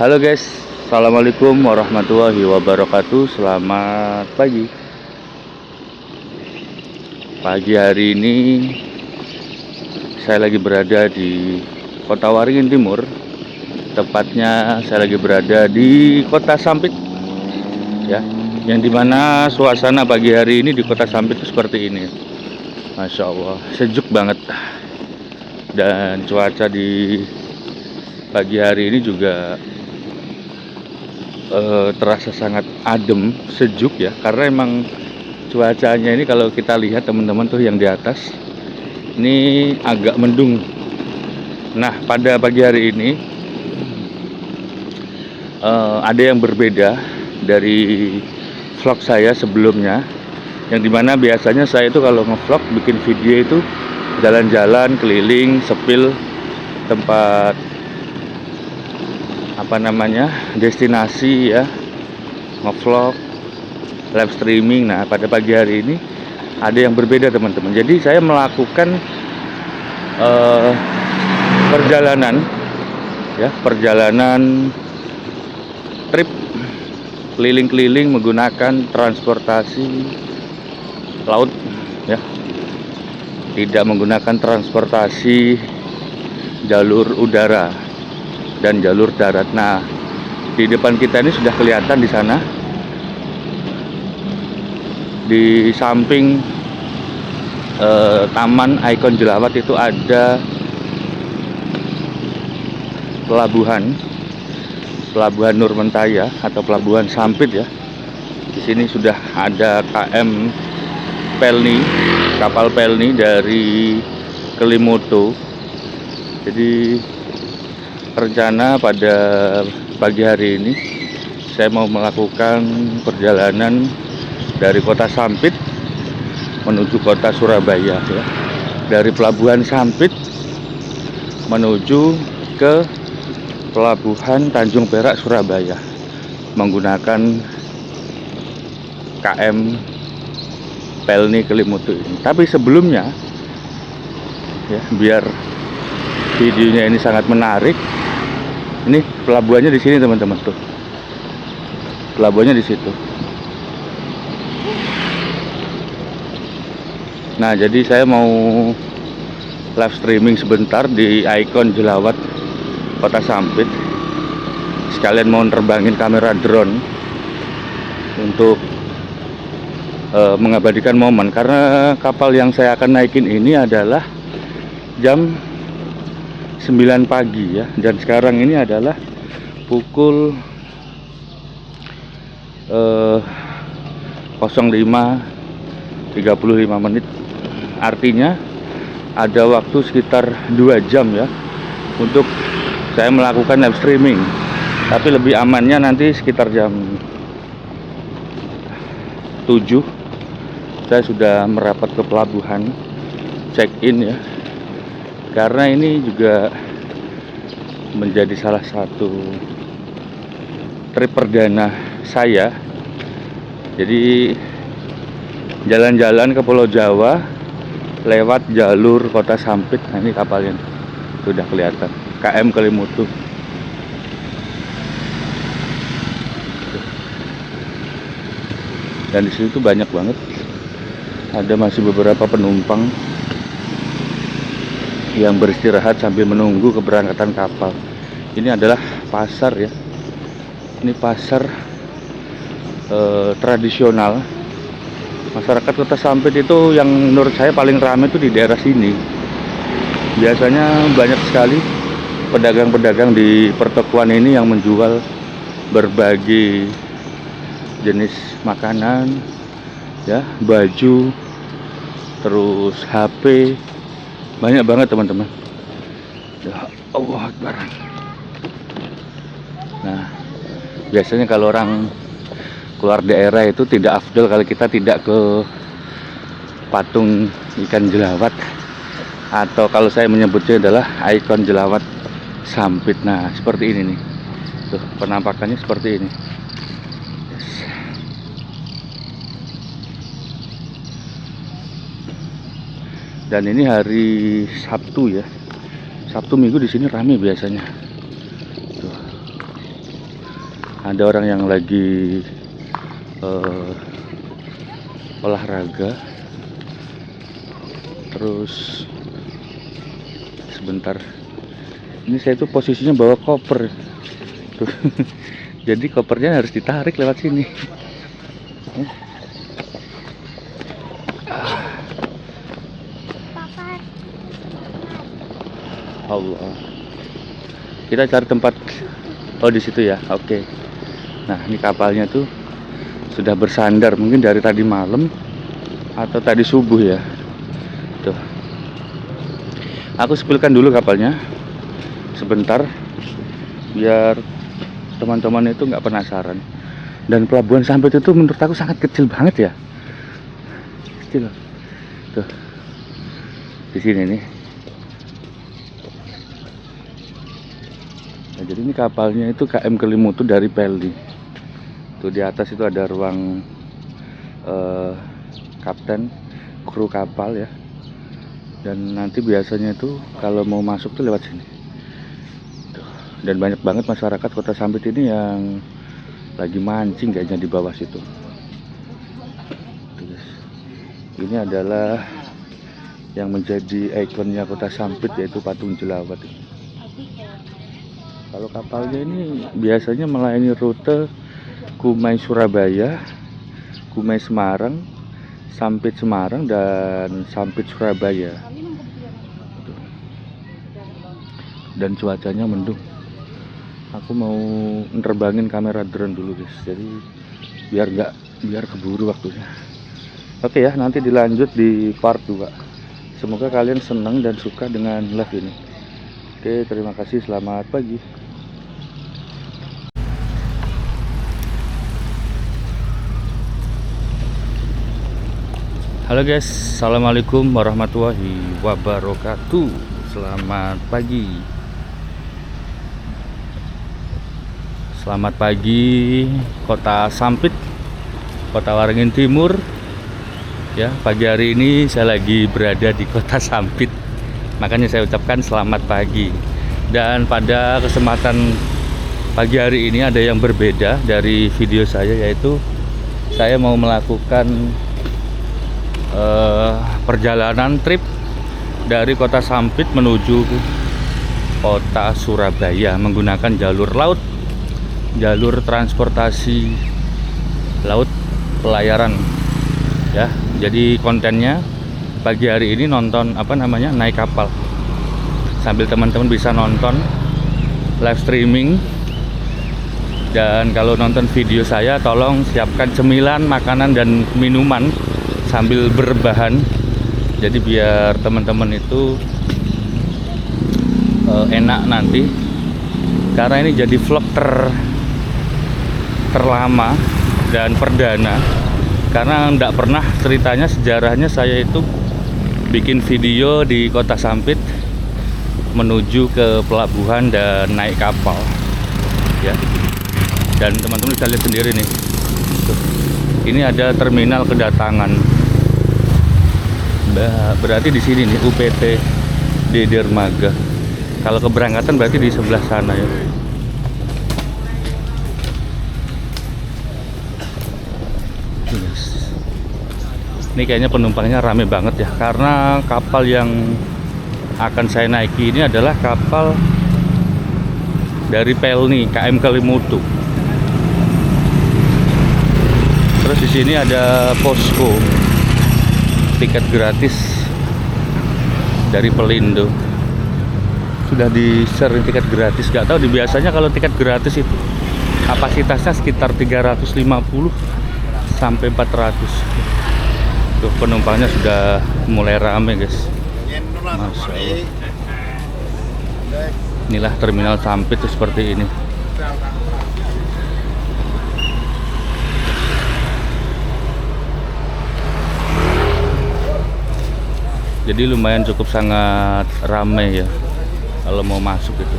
Halo guys, Assalamualaikum warahmatullahi wabarakatuh. Selamat pagi. Pagi hari ini saya lagi berada di Kota Waringin Timur. Tepatnya saya lagi berada di Kota Sampit, ya. Yang dimana suasana pagi hari ini di Kota Sampit itu seperti ini. Masya Allah, sejuk banget. Dan cuaca di pagi hari ini juga terasa sangat adem, sejuk ya, karena emang cuacanya ini kalau kita lihat teman-teman tuh yang di atas ini agak mendung. Nah, pada pagi hari ini ada yang berbeda dari vlog saya sebelumnya, yang dimana biasanya saya itu kalau ngevlog bikin video itu jalan-jalan keliling sepil tempat destinasi ya, ngevlog, live streaming. Nah, pada pagi hari ini ada yang berbeda teman-teman. Jadi saya melakukan perjalanan trip keliling-keliling menggunakan transportasi laut ya, tidak menggunakan transportasi jalur udara dan jalur darat. Nah, di depan kita ini sudah kelihatan di sana, di samping Taman Ikon Jelawat itu ada pelabuhan Nurmentaya atau pelabuhan Sampit ya. Di sini sudah ada KM Pelni, kapal Pelni dari Kelimoto. Jadi rencana pada pagi hari ini saya mau melakukan perjalanan dari Kota Sampit menuju Kota Surabaya ya. Dari Pelabuhan Sampit menuju ke Pelabuhan Tanjung Perak Surabaya menggunakan KM Pelni Kelimoto ini. Tapi sebelumnya ya, biar videonya ini sangat menarik, ini pelabuhannya di sini teman-teman tuh. Pelabuhannya di situ. Nah, jadi saya mau live streaming sebentar di Ikon Jelawat Kota Sampit. Sekalian mau nerbangin kamera drone untuk mengabadikan momen, karena kapal yang saya akan naikin ini adalah jam 9 pagi ya, dan sekarang ini adalah pukul 05.35. Artinya ada waktu sekitar 2 jam ya untuk saya melakukan live streaming. Tapi lebih amannya nanti sekitar jam 7 saya sudah merapat ke pelabuhan, check in ya, karena ini juga menjadi salah satu trip perdana saya. Jadi jalan-jalan ke Pulau Jawa lewat jalur Kota Sampit. Nah, ini kapalnya sudah kelihatan, KM Kelimoto. Dan di situ banyak banget, ada masih beberapa penumpang yang beristirahat sambil menunggu keberangkatan kapal. Ini adalah pasar ya. Ini pasar tradisional. Masyarakat Kota Sampit itu yang menurut saya paling ramai itu di daerah sini. Biasanya banyak sekali pedagang-pedagang di pertokoan ini yang menjual berbagai jenis makanan ya, baju, terus HP. Banyak banget teman-teman. Ya Allah Akbar. Nah, biasanya kalau orang keluar daerah itu tidak afdol kalau kita tidak ke patung ikan jelawat, atau kalau saya menyebutnya adalah Ikon Jelawat Sampit. Nah, seperti ini nih. Tuh, penampakannya seperti ini. Yes. Dan ini hari Sabtu ya. Sabtu Minggu di sini ramai biasanya. Tuh. Ada orang yang lagi olahraga. Terus sebentar, ini saya tuh posisinya bawa koper tuh. Jadi kopernya harus ditarik lewat sini. Allah, kita cari tempat. Oh, di situ ya. Oke. Nah, ini kapalnya tuh sudah bersandar, mungkin dari tadi malam atau tadi subuh ya. Tuh. Aku spillkan dulu kapalnya sebentar biar teman-teman itu nggak penasaran. Dan pelabuhan Sampit itu menurut aku sangat kecil banget ya. Kecil. Tuh. Di sini nih. Nah, jadi ini kapalnya itu KM Kelimutu dari Pelni. Tuh di atas itu ada ruang kapten, kru kapal ya. Dan nanti biasanya itu kalau mau masuk tuh lewat sini. Tuh. Dan banyak banget masyarakat Kota Sampit ini yang lagi mancing kayaknya di bawah situ. Tuh, guys. Ini adalah yang menjadi ikonnya Kota Sampit, yaitu patung Jelawat. Kalau kapalnya ini biasanya melayani rute Kumai Surabaya, Kumai Semarang, Sampit Semarang, dan Sampit Surabaya. Dan cuacanya mendung. Aku mau nerbangin kamera drone dulu guys, jadi biar keburu waktunya. Oke ya, nanti dilanjut di part 2. Semoga kalian senang dan suka dengan live ini. Oke, terima kasih, selamat pagi. Halo guys, assalamualaikum warahmatullahi wabarakatuh. Selamat pagi. Selamat pagi Kota Sampit, Kota Waringin Timur. Ya, pagi hari ini saya lagi berada di Kota Sampit. Makanya saya ucapkan selamat pagi. Dan pada kesempatan pagi hari ini ada yang berbeda dari video saya, yaitu saya mau melakukan perjalanan trip dari Kota Sampit menuju Kota Surabaya menggunakan jalur laut, jalur transportasi laut pelayaran ya. Jadi kontennya pagi hari ini nonton naik kapal, sambil teman-teman bisa nonton live streaming. Dan kalau nonton video saya, tolong siapkan cemilan, makanan, dan minuman sambil berbahan. Jadi biar teman-teman itu enak nanti, karena ini jadi vlog terlama dan perdana. Karena enggak pernah ceritanya, sejarahnya saya itu bikin video di Kota Sampit menuju ke pelabuhan dan naik kapal ya. Dan teman-teman bisa lihat sendiri nih. Tuh. Ini ada terminal kedatangan. Berarti di sini nih UPT di Dermaga. Kalau keberangkatan berarti di sebelah sana ya. Yes. Ini kayaknya penumpangnya rame banget ya, karena kapal yang akan saya naiki ini adalah kapal dari Pelni, KM Kelimutu. Terus di sini ada posko tiket gratis dari Pelindo. Sudah di-share tiket gratis. Gak tahu, biasanya kalau tiket gratis itu kapasitasnya sekitar 350 sampai 400. Tuh, penumpangnya sudah mulai rame guys. Masya Allah. Inilah terminal Sampit tuh seperti ini. Jadi lumayan cukup sangat ramai ya kalau mau masuk itu.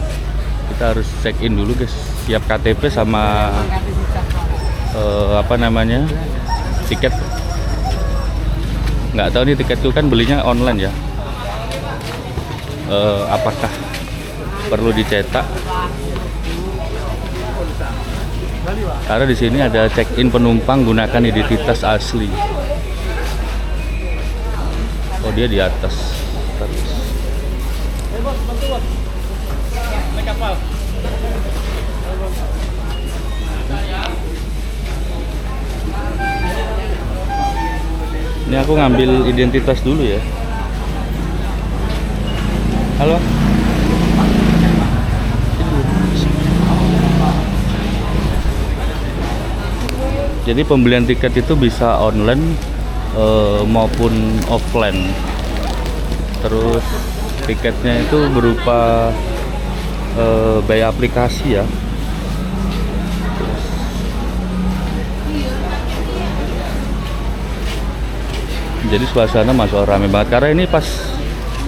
Kita harus check in dulu guys, siap KTP sama tiket. Nggak tahu nih, tiket itu kan belinya online ya. Apakah perlu dicetak? Karena di sini ada check-in penumpang gunakan identitas asli. Oh, dia di atas. Terus. Ini aku ngambil identitas dulu ya. Halo. Jadi pembelian tiket itu bisa online maupun offline. Terus tiketnya itu berupa by aplikasi ya. Jadi suasana masuk rame banget karena ini pas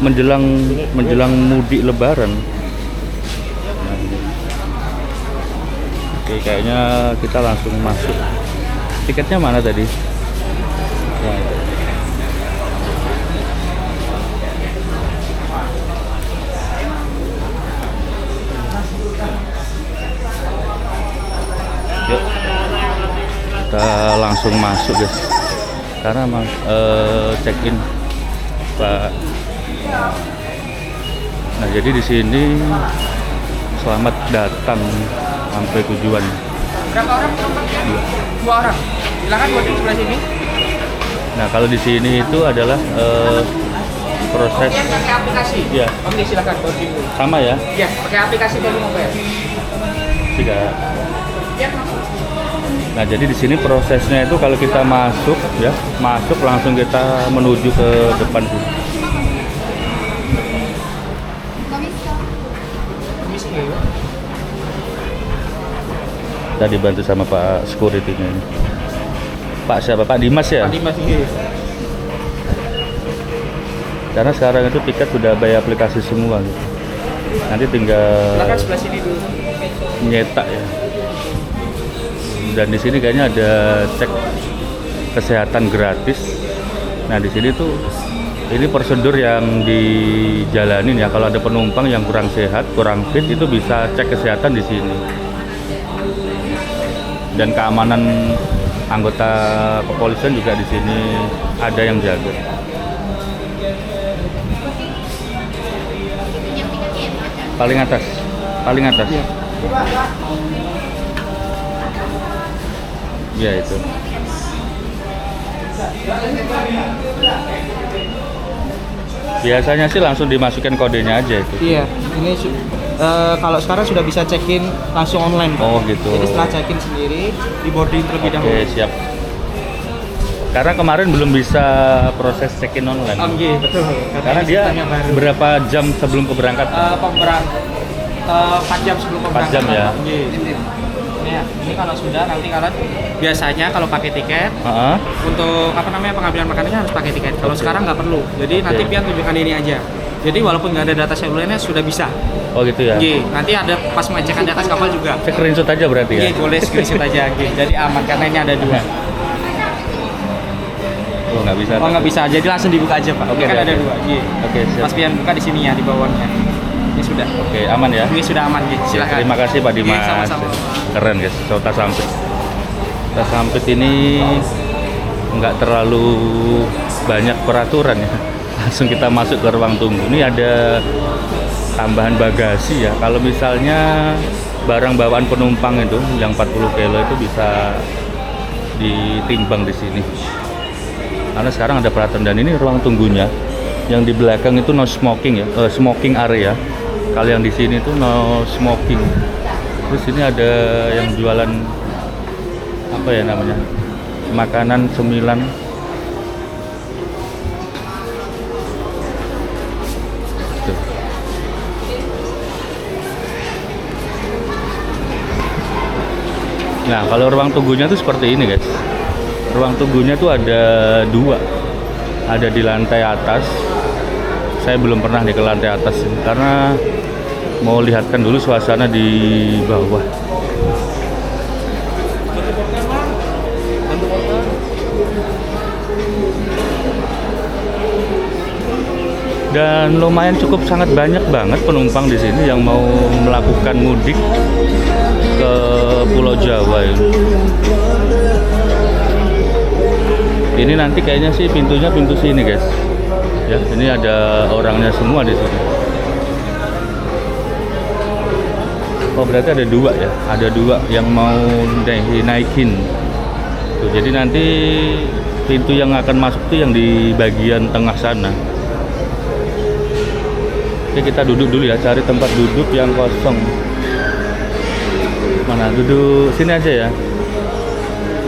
menjelang mudik Lebaran. Oke, kayaknya kita langsung masuk. Tiketnya mana tadi? Nah, yuk, kita langsung masuk guys. Karena check-in Pak. Nah, jadi di sini selamat datang sampai tujuan. Berapa orang penumpangnya? 2 orang. Silakan buat di sebelah sini. Nah, kalau di sini itu adalah proses. Yang pakai aplikasi. Iya. Oke, silakan buat dulu. Sama ya? Iya, pakai aplikasi dari mobile. Tiga. Iya, masuk. Nah, jadi di sini prosesnya itu kalau kita masuk ya, masuk langsung kita menuju ke depan sini. Permisi nggak ya? Kita dibantu sama Pak security-nya ini. Pak siapa? Pak Dimas ya? Pak Dimas ini. Karena sekarang itu tiket sudah by aplikasi semua gitu. Nanti tinggal Silakan sebelah sini dulu. nyetak ya. Dan di sini kayaknya ada cek kesehatan gratis. Nah, di sini tuh ini prosedur yang dijalanin ya. Kalau ada penumpang yang kurang sehat, kurang fit, itu bisa cek kesehatan di sini. Dan keamanan anggota kepolisian juga di sini ada yang jaga. Paling atas, paling atas. Ya itu. Biasanya sih langsung dimasukkan kodenya aja itu. Iya, ini kalau sekarang sudah bisa check-in langsung online, Pak. Oh gitu. Jadi setelah check-in sendiri, di boarding terlebih dahulu. Oke, siap. Karena kemarin belum bisa proses check-in online. Iya, betul. Karena dia berapa jam sebelum keberangkatan? 4 jam sebelum 4 jam ya. Ya, ini kalau sudah nanti kalian biasanya kalau pakai tiket Heeh. untuk pengambilan makanannya harus pakai tiket. Kalau Oke. sekarang nggak perlu. Jadi nanti biar tunjukkan ini aja. Jadi walaupun nggak ada data selulernya sudah bisa. Oh gitu ya. Iya, nanti ada pas mengecekan di atas kapal juga. Screenshot aja berarti ya. Iya, boleh screenshot aja. Iya. Jadi aman karena ini ada 2. Oh nggak bisa. Oh nggak bisa, jadi langsung dibuka aja Pak. Oke, Ini kan oke. ada 2. Iya. Oke, siap. Pas pian buka di sini ya di bawahnya. Ini sudah. Oke, aman ya. Ini sudah aman, Gi. Silakan. Terima kasih Pak Dimas. Iya, sama-sama. Keren guys, Kota Sampit. Kota Sampit ini nggak terlalu banyak peraturan ya. Langsung kita masuk ke ruang tunggu. Ini ada tambahan bagasi ya. Kalau misalnya barang bawaan penumpang itu yang 40 kilo itu bisa ditimbang di sini. Karena sekarang ada peraturan dan ini ruang tunggunya. Yang di belakang itu no smoking ya, smoking area. Kalau yang di sini itu no smoking. Terus ini ada yang jualan apa ya namanya? Makanan cemilan. Tuh. Nah, kalau ruang tunggunya tuh seperti ini, guys. Ruang tunggunya tuh ada 2. Ada di lantai atas. Saya belum pernah di ke lantai atas karena mau lihatkan dulu suasana di bawah. Dan lumayan cukup sangat banyak banget penumpang di sini yang mau melakukan mudik ke Pulau Jawa ini. Ini nanti kayaknya sih pintunya pintu sini guys. Ya, ini ada orangnya semua di sini. Oh berarti ada dua ya, ada dua yang mau naikin. Tuh, jadi nanti pintu yang akan masuk tuh yang di bagian tengah sana. Oke, kita duduk dulu ya, cari tempat duduk yang kosong. Mana duduk sini aja ya.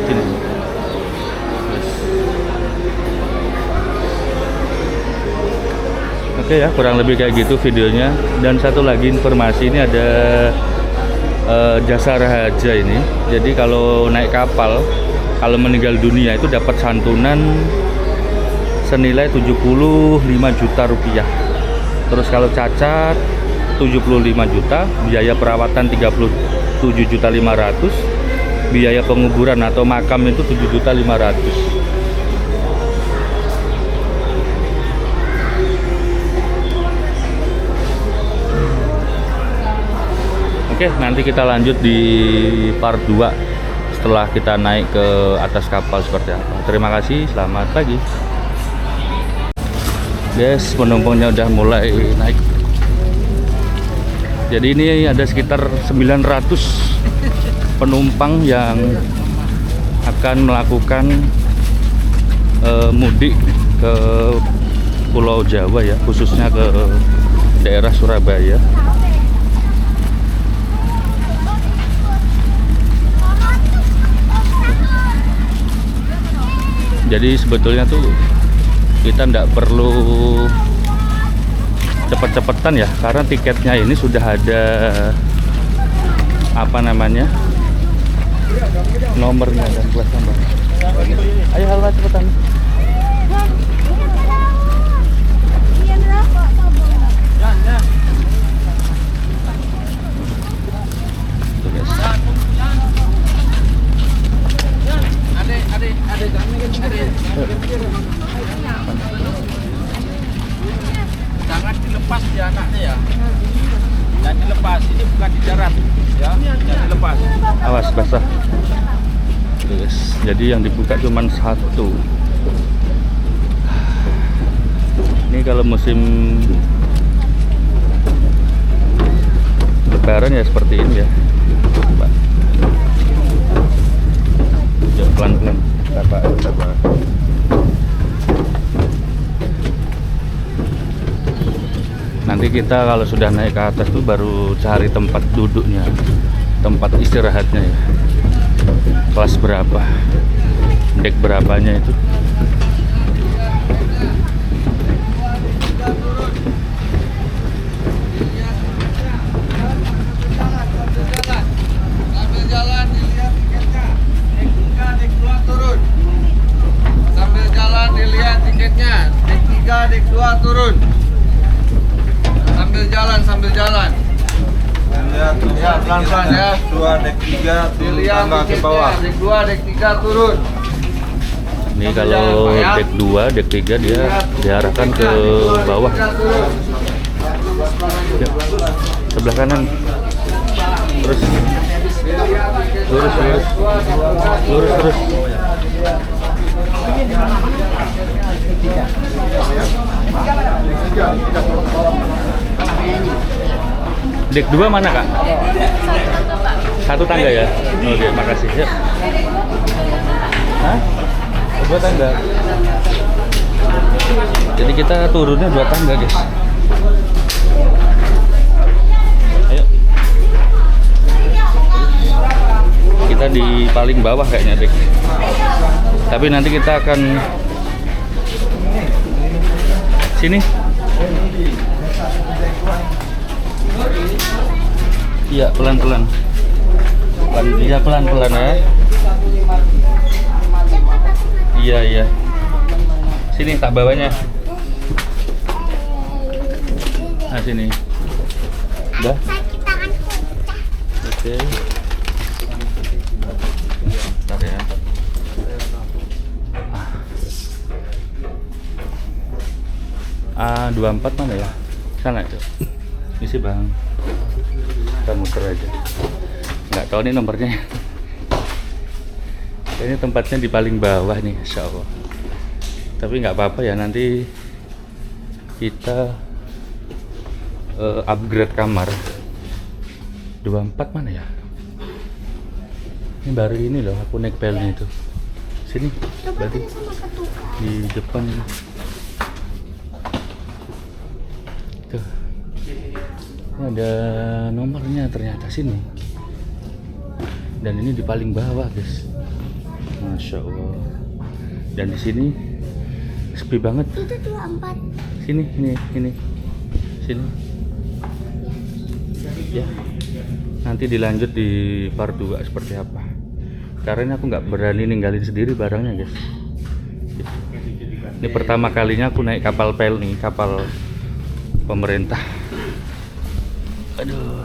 Sini. Yes. Oke ya, kurang lebih kayak gitu videonya. Dan satu lagi informasi, ini ada jasa raja ini. Jadi kalau naik kapal, kalau meninggal dunia itu dapat santunan senilai 75 juta rupiah. Terus kalau cacat 75 juta, biaya perawatan 37.500.000, biaya penguburan atau makam itu 7.500.000. Oke, nanti kita lanjut di part 2 setelah kita naik ke atas kapal seperti apa. Terima kasih, selamat pagi. Guys, penumpangnya udah mulai naik. Jadi ini ada sekitar 900 penumpang yang akan melakukan mudik ke Pulau Jawa ya, khususnya ke daerah Surabaya. Jadi sebetulnya tuh kita tidak perlu cepet-cepetan ya, karena tiketnya ini sudah ada apa namanya, nomornya dan plat nomor. Ayo halo cepetan. Jangan dilepas di anaknya ya. Jangan dilepas, ini bukan di darat ya. Jangan dilepas. Awas basah. Terus, jadi yang dibuka cuma satu. Ini kalau musim Lebaran ya seperti ini ya. Coba. Yuk, pelan-pelan. Bapak. Nanti kita kalau sudah naik ke atas tuh baru cari tempat duduknya, tempat istirahatnya ya. Kelas berapa, dek berapanya itu. Sambil jalan dilihat tiketnya. Dek 3, dek 2 turun. Sambil jalan dilihat tiketnya. Dek 3, dek 2 turun. Sambil jalan. Lihat ya, pelan-pelan ya. 2, dek 3 turun tambah ke bawah. Dek 2, dek 3 turun. Ini kalau dek 2, dek 3 dia diarahkan ke bawah. Ya, sebelah kanan. Terus lurus. Dek 2 mana kak? Satu tangga ya? Oke, makasih. Yuk. Hah? 2 tangga. Jadi kita turunnya 2 tangga guys. Ayo. Kita di paling bawah kayaknya dek. Tapi nanti kita akan sini. Iya, pelan-pelan. Iya, pelan-pelan ya. Iya. Sini tak bawanya. Nah, sini. Udah? Oke. Bentar ya. A24 mana ya? Sana itu. Ini sih bang. Kita muter aja. Nggak tahu nih nomornya. Ini tempatnya di paling bawah nih, insya Allah. Tapi nggak apa-apa ya, nanti kita upgrade kamar. 24 mana ya? Ini baru ini loh, aku naik pelnya itu. Sini, berarti di depan ini. Tuh. Ini ada nomornya ternyata sini. Dan ini di paling bawah, guys. Masya Allah. Dan di sini sepi banget. Itu 24. Sini, ini. Sini. Ya. Nanti dilanjut di part 2 seperti apa. Karena aku nggak berani ninggalin sendiri barangnya, guys. Ini pertama kalinya aku naik kapal pel nih, kapal pemerintah. Aduh.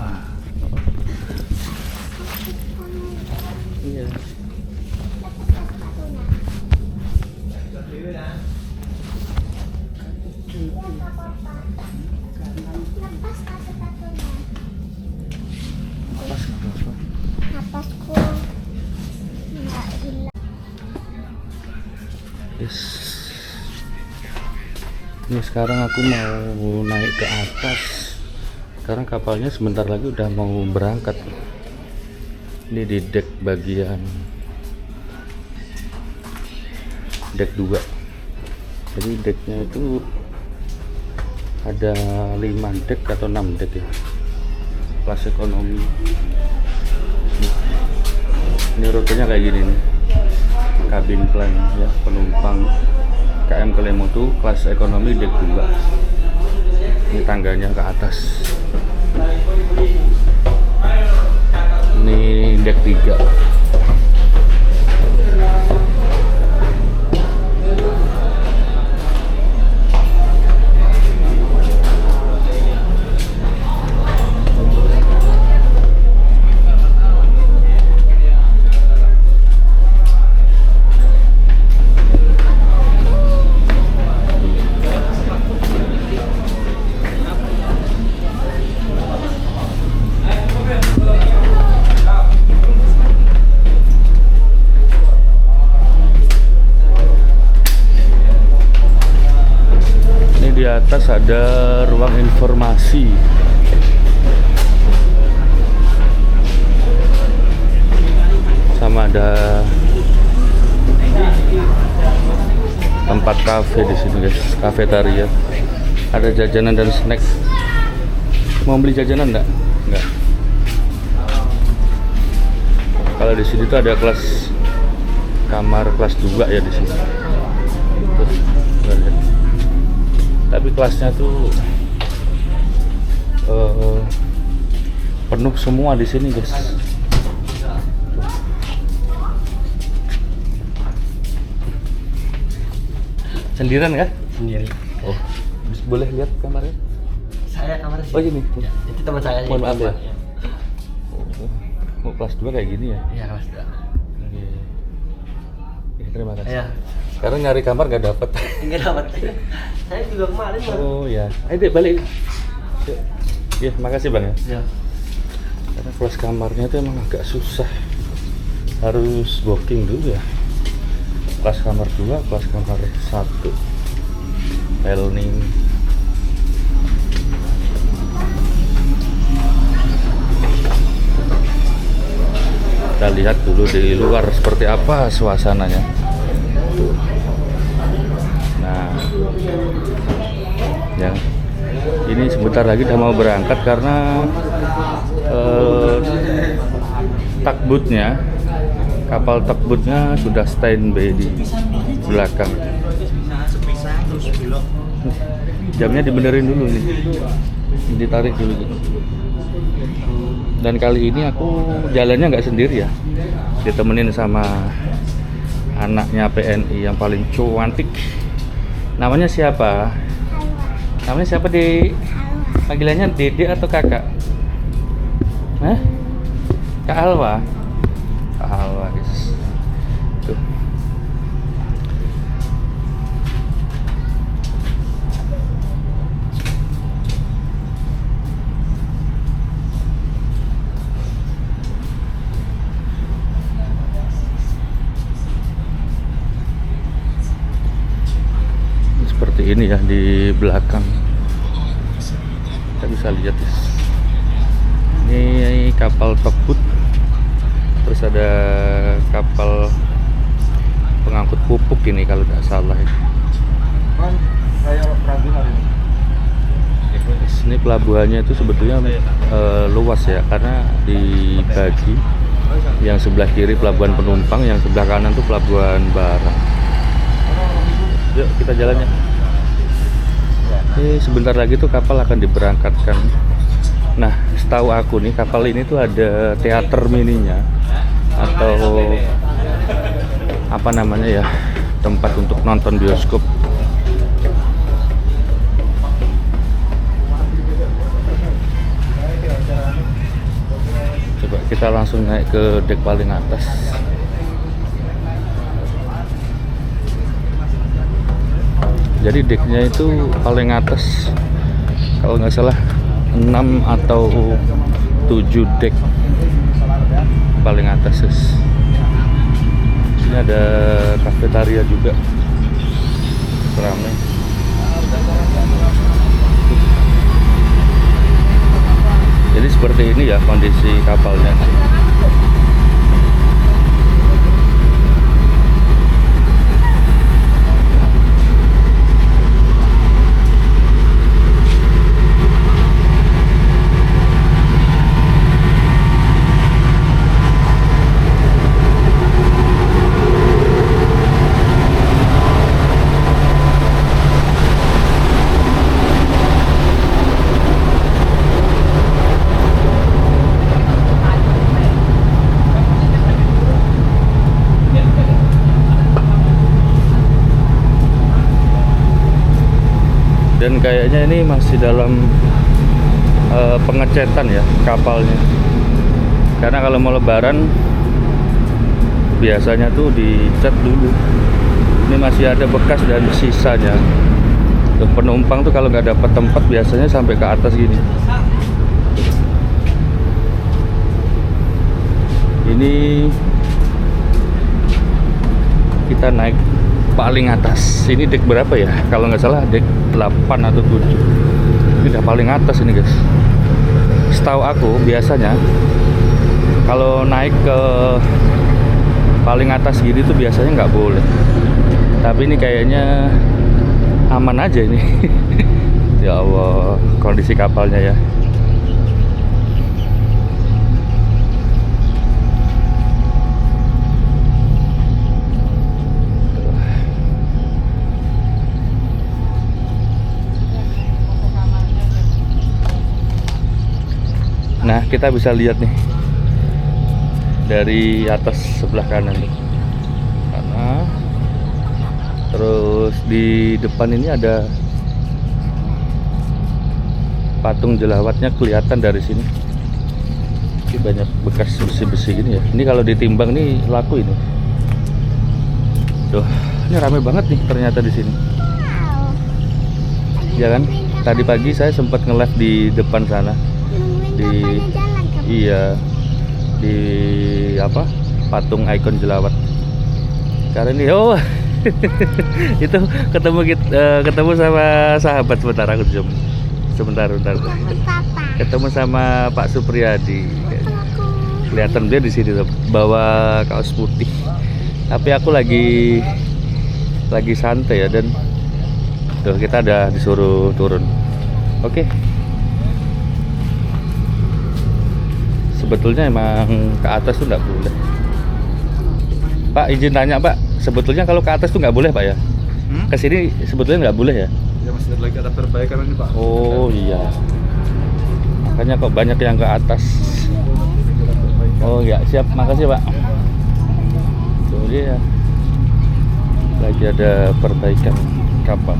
Iya. Napasku nggak hilang. Yes. Ini sekarang aku mau naik ke atas karena kapalnya sebentar lagi udah mau berangkat. Ini di deck bagian deck 2. Jadi decknya itu ada 5 deck atau 6 deck ya, kelas ekonomi. Ini rutenya kayak gini nih, kabin plan ya, penumpang KM Kelemo tuh kelas ekonomi deck 2. Ini tangganya ke atas. Ini deck 3. Di atas ada ruang informasi. Sama ada tempat kafe di sini, guys. Kafetaria. Ada jajanan dan snack. Mau beli jajanan enggak? Enggak. Kalau di sini tuh ada kelas kamar kelas 2 ya di sini. Tuh, lihat. Tapi kelasnya tuh penuh semua di sini, guys. Sendirian kah? Sendiri. Oh, boleh lihat kamarnya? Saya kamar sih. Oh gini. Ya, itu teman saya. Mohon maaf ya. Ya. Oh, kelas 2 kayak gini ya? Iya, Mas. Oke. Ya, terima kasih. Iya. Sekarang nyari kamar nggak dapat. Enggak dapat. Saya juga kemarin, Bang. Oh ya. Ayo deh balik. Yuk. Ya, makasih Bang ya. Ya. Karena kelas kamarnya itu emang agak susah. Harus booking dulu ya. Kelas kamar 2, kelas kamar 1. Pelning. Kita lihat dulu di luar seperti apa suasananya. Tuh. Nah, ya, ini sebentar lagi udah mau berangkat karena takbutnya, kapal takbutnya sudah standby di belakang. Jamnya dibenerin dulu nih, ditarik dulu. Dan kali ini aku jalannya nggak sendiri ya, ditemenin sama anaknya PNI yang paling cantik. Namanya siapa? Namanya siapa, Dek? Panggilannya Dede atau Kakak? Hah? Kak Alwa? Kak Alwa, guys. Tuh. seperti ini ya di belakang. Kita bisa lihat ya. Ini kapal tugboat. Terus ada kapal pengangkut pupuk ini kalau tidak salah ya. Ini pelabuhannya itu sebetulnya luas ya, karena dibagi. Yang sebelah kiri pelabuhan penumpang, yang sebelah kanan tuh pelabuhan barang. Yuk kita jalannya. Sebentar lagi tuh kapal akan diberangkatkan. Nah, setahu aku nih kapal ini tuh ada teater mininya atau apa namanya ya, tempat untuk nonton bioskop. Coba kita langsung naik ke dek paling atas. Jadi deknya itu paling atas, kalau nggak salah 6 atau 7 dek paling atas. Ini ada kafetaria juga, ramai. Jadi seperti ini ya kondisi kapalnya. Dan kayaknya ini masih dalam pengecetan ya kapalnya, karena kalau mau lebaran biasanya tuh dicat dulu. Ini masih ada bekas dan sisanya. Tuh, penumpang tuh kalau nggak dapat tempat biasanya sampai ke atas gini. Ini kita naik paling atas. Ini dek berapa ya? Kalau nggak salah dek 8 atau 7. Ini udah paling atas ini guys. Setahu aku biasanya kalau naik ke paling atas gini tuh biasanya nggak boleh. Tapi ini kayaknya aman aja ini. Ya Allah, kondisi kapalnya ya. Nah, kita bisa lihat nih dari atas sebelah kanan nih. Karena terus di depan ini ada patung jelawatnya kelihatan dari sini. Ini banyak bekas besi-besi gini ya. Ini kalau ditimbang nih laku ini. Tuh, ini ramai banget nih ternyata di sini. Ya kan? Tadi pagi saya sempat nge-live di depan sana. Iya, di apa, patung ikon jelawat. Karena ini itu ketemu sama sahabat. Sebentar aku zoom. Sebentar. Ketemu sama Pak Supriyadi. Kelihatan dia di sini bawa kaos putih. Tapi aku lagi santai ya, dan tuh kita ada disuruh turun. Oke. Sebetulnya emang ke atas tuh nggak boleh. Pak, izin tanya Pak, sebetulnya kalau ke atas tuh nggak boleh Pak ya? Ke sini sebetulnya nggak boleh ya? Ya masih lagi ada perbaikan ini Pak. Oh iya. Makanya kok banyak yang ke atas. Oh ya, siap, makasih Pak. Tuh dia. Lagi ada perbaikan kapal.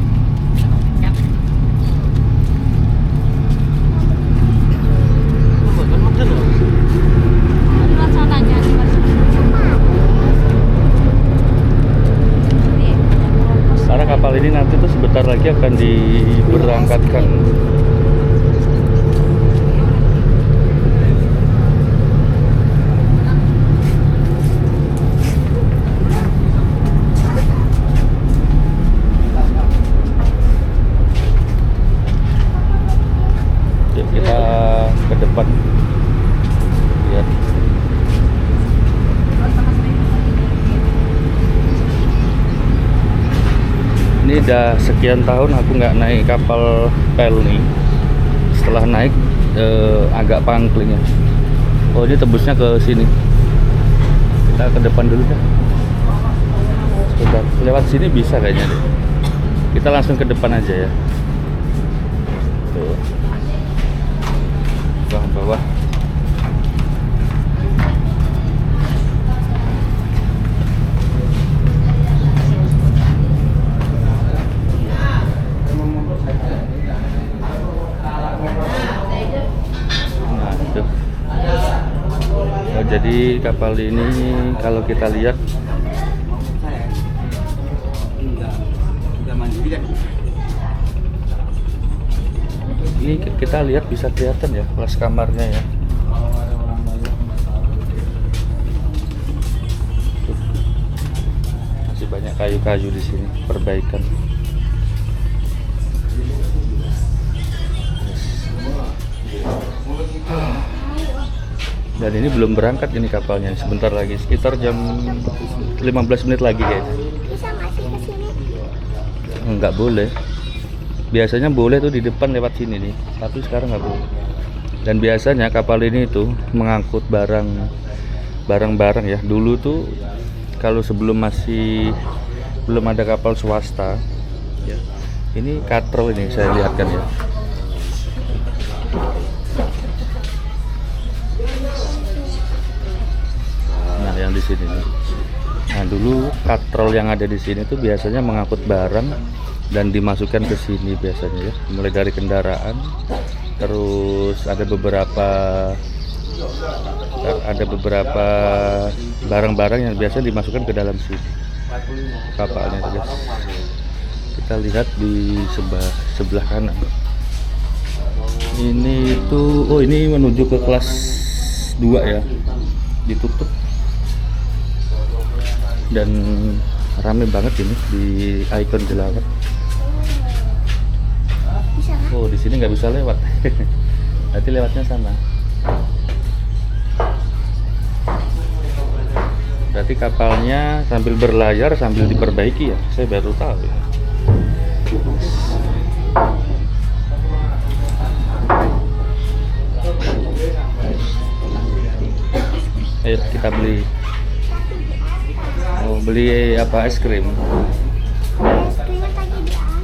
Karena kapal ini nanti tuh sebentar lagi akan diberangkatkan. Udah sekian tahun aku nggak naik kapal Pelni. Setelah naik agak pangkling ya. Oh, ini tembusnya ke sini. Kita ke depan dulu dah. Sebentar. Lewat sini bisa kayaknya deh. Kita langsung ke depan aja ya. Tuh. Bawah. Nah, itu. Oh, jadi kapal ini kalau kita lihat ini kita lihat bisa kelihatan ya kelas kamarnya ya. Tuh. Masih banyak kayu-kayu di sini perbaikan. Dan ini belum berangkat ini kapalnya, sebentar lagi, sekitar jam 15 menit lagi guys. Bisa nggak sih ke sini? Nggak boleh. Biasanya boleh tuh di depan lewat sini nih, tapi sekarang nggak boleh. Dan biasanya kapal ini tuh mengangkut barang-barang ya. Dulu tuh kalau sebelum belum ada kapal swasta ya, ini katrol ini saya lihatkan ya. Nah, yang di sini nih. Nah, dulu katrol yang ada di sini tuh biasanya mengangkut barang dan dimasukkan ke sini biasanya ya, mulai dari kendaraan, terus ada beberapa barang-barang yang biasanya dimasukkan ke dalam sini kapalnya guys. Kita lihat di sebelah kanan ini tuh, oh ini menuju ke kelas 2 ya, ditutup dan rame banget ini di ikon Jelawat. Oh, di sini nggak bisa lewat. Nanti lewatnya sana. Berarti kapalnya sambil berlayar sambil diperbaiki ya. Saya baru tahu ya. Ayo kita beli. Oh, beli apa, es krim? Es krimnya tadi di atas.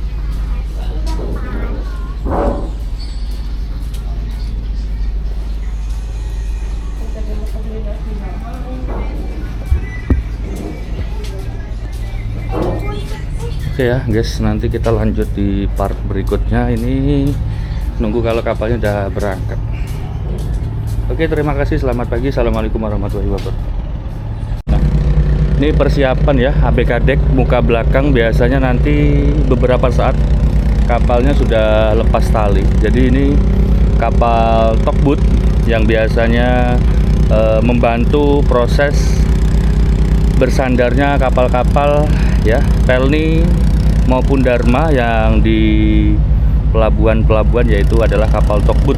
Oke ya guys, nanti kita lanjut di part berikutnya. Ini nunggu kalau kapalnya udah berangkat. Oke, terima kasih, selamat pagi, assalamualaikum warahmatullahi wabarakatuh. Nah, ini persiapan ya, ABK deck muka belakang. Biasanya nanti beberapa saat kapalnya sudah lepas tali. Jadi ini kapal tugboat yang biasanya membantu proses bersandarnya kapal-kapal ya, Pelni maupun Dharma yang di pelabuhan-pelabuhan, yaitu adalah kapal tugboat.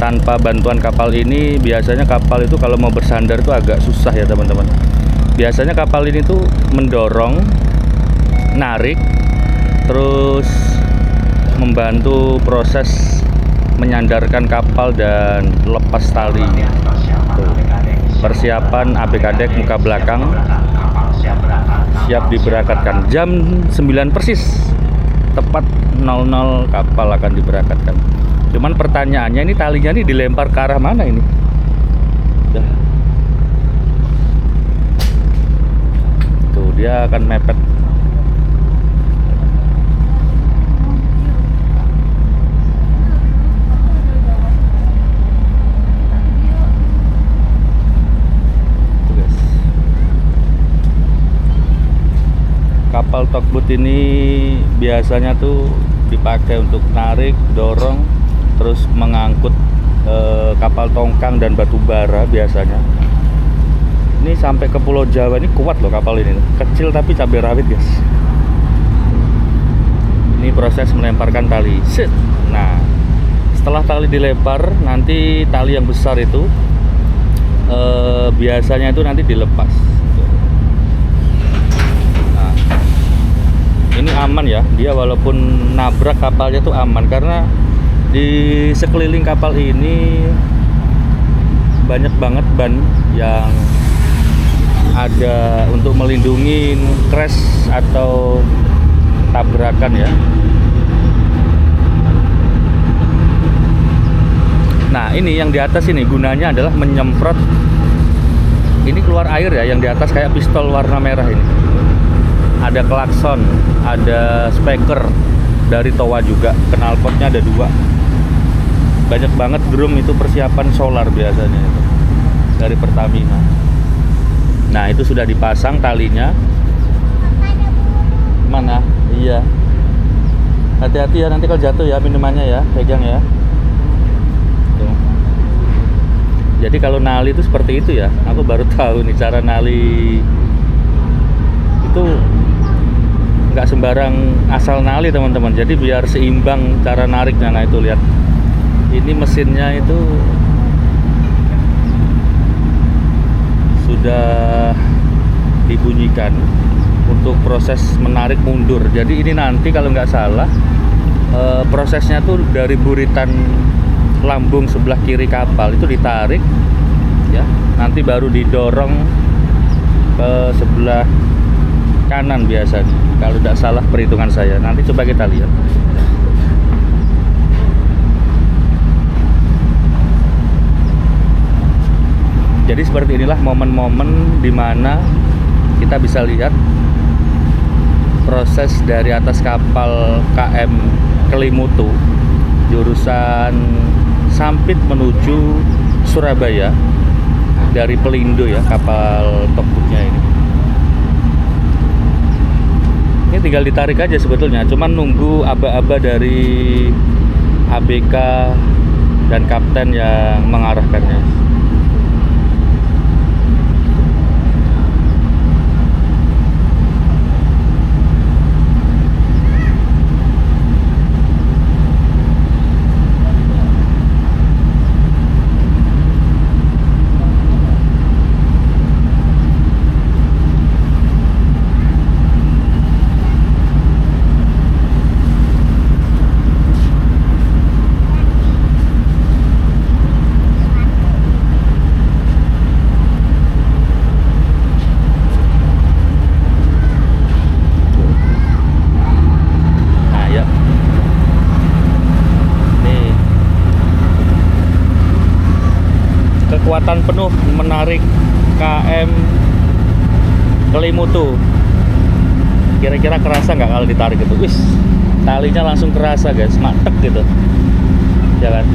Tanpa bantuan kapal ini biasanya kapal itu kalau mau bersandar itu agak susah ya teman-teman. Biasanya kapal ini tuh mendorong, narik, terus membantu proses menyandarkan kapal dan lepas tali. Tuh. Persiapan ABK deck muka belakang siap diberangkatkan jam 9 persis, tepat 00 kapal akan diberangkatkan. Cuman pertanyaannya, ini talinya nih dilempar ke arah mana ini? Dah. Tuh, dia akan mepet. Tuh, guys. Kapal tugboat ini biasanya tuh dipakai untuk narik, dorong, terus mengangkut kapal tongkang dan batu bara biasanya. Ini sampai ke Pulau Jawa, ini kuat loh kapal ini. Kecil tapi cabai rawit guys. Ini proses melemparkan tali. Set. Nah, setelah tali dilempar, nanti tali yang besar itu biasanya itu nanti dilepas. Nah, ini aman ya. Dia walaupun nabrak kapalnya tuh aman karena di sekeliling kapal ini banyak banget ban yang ada untuk melindungi crash atau tabrakan ya. Nah ini yang di atas ini gunanya adalah menyemprot, ini keluar air ya, yang di atas kayak pistol warna merah ini. Ada klakson, ada speaker dari Towa juga, knalpotnya ada 2. Banyak banget drum, itu persiapan solar biasanya itu dari Pertamina. Nah itu sudah dipasang talinya. Mana? Iya. Hati-hati ya nanti kalau jatuh ya, minumannya ya, pegang ya. Tuh. Jadi kalau nali itu seperti itu ya. Aku baru tahu nih cara nali itu nggak sembarang asal nali teman-teman. Jadi biar seimbang cara nariknya. Nah itu lihat. Ini mesinnya itu sudah dibunyikan untuk proses menarik mundur. Jadi ini nanti kalau nggak salah prosesnya tuh dari buritan lambung sebelah kiri kapal itu ditarik ya, nanti baru didorong ke sebelah kanan biasanya kalau tidak salah perhitungan saya. Nanti coba kita lihat. Jadi seperti inilah momen-momen dimana kita bisa lihat proses dari atas kapal KM Kelimutu jurusan Sampit menuju Surabaya dari Pelindo ya, kapal tugboatnya ini. Ini tinggal ditarik aja sebetulnya, cuman nunggu aba-aba dari ABK dan kapten yang mengarahkannya. Kekuatan penuh menarik KM Kelimutu. Kira-kira kerasa nggak kalau ditarik itu? Wis, talinya langsung kerasa guys, matek gitu. Ya kan?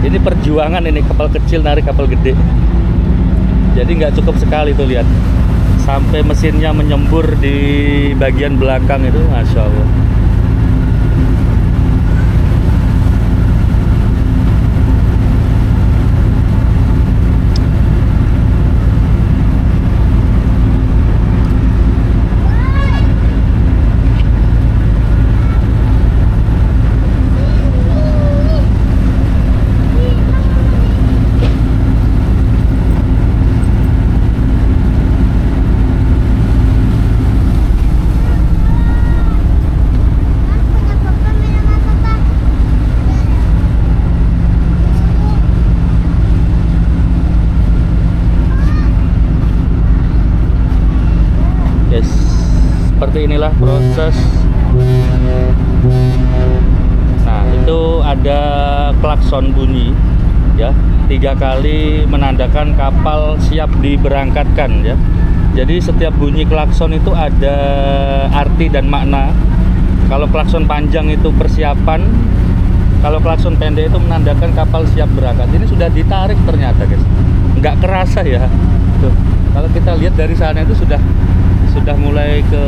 Ini perjuangan ini, kapal kecil narik kapal gede. Jadi nggak cukup sekali tuh lihat. Sampai mesinnya menyembur di bagian belakang itu, masya Allah. Seperti inilah proses. Nah itu ada klakson bunyi ya, 3 kali menandakan kapal siap diberangkatkan ya. Jadi setiap bunyi klakson itu ada arti dan makna. Kalau klakson panjang itu persiapan, kalau klakson pendek itu menandakan kapal siap berangkat. Ini sudah ditarik ternyata guys, nggak kerasa ya. Tuh, kalau kita lihat dari sana itu sudah mulai ke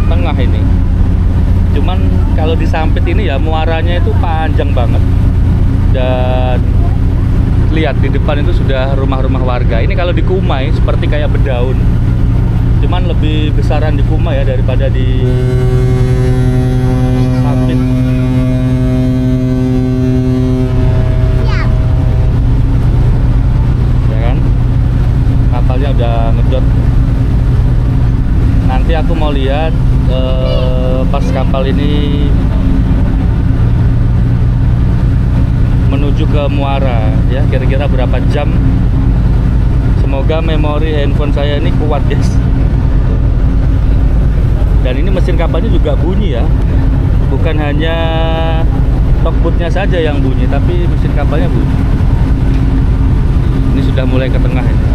tengah ini. Cuman kalau di Sampit ini ya muaranya itu panjang banget. Dan lihat di depan itu sudah rumah-rumah warga. Ini kalau di Kumai seperti kayak bedaun. Cuman lebih besaran di Kumai ya daripada di Sampit. Ya kan? Kapalnya udah ngejot. Nanti aku mau lihat ini menuju ke Muara ya, kira-kira berapa jam. Semoga memori handphone saya ini kuat guys. Dan ini mesin kapalnya juga bunyi ya, bukan hanya tugboatnya saja yang bunyi, tapi mesin kapalnya bunyi. Ini sudah mulai ke tengah ini.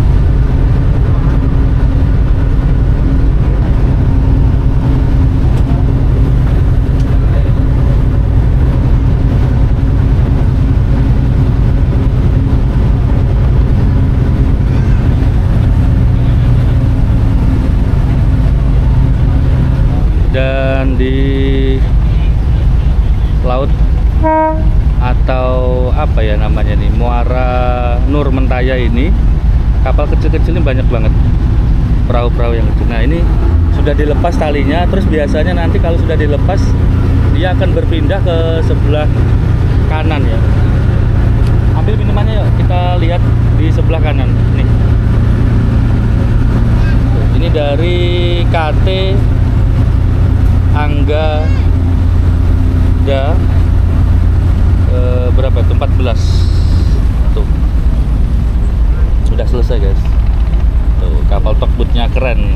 Dan di laut atau apa ya namanya nih, Muara Nur Mentaya ini, kapal kecil-kecil ini banyak banget, perahu-perahu yang kecil. Nah ini sudah dilepas talinya, terus biasanya nanti kalau sudah dilepas dia akan berpindah ke sebelah kanan ya. Ambil minumannya yuk, kita lihat di sebelah kanan nih. Ini dari KT Angga Da berapa tuh, 14 tuh, sudah selesai guys. Tuh kapal tugboatnya keren,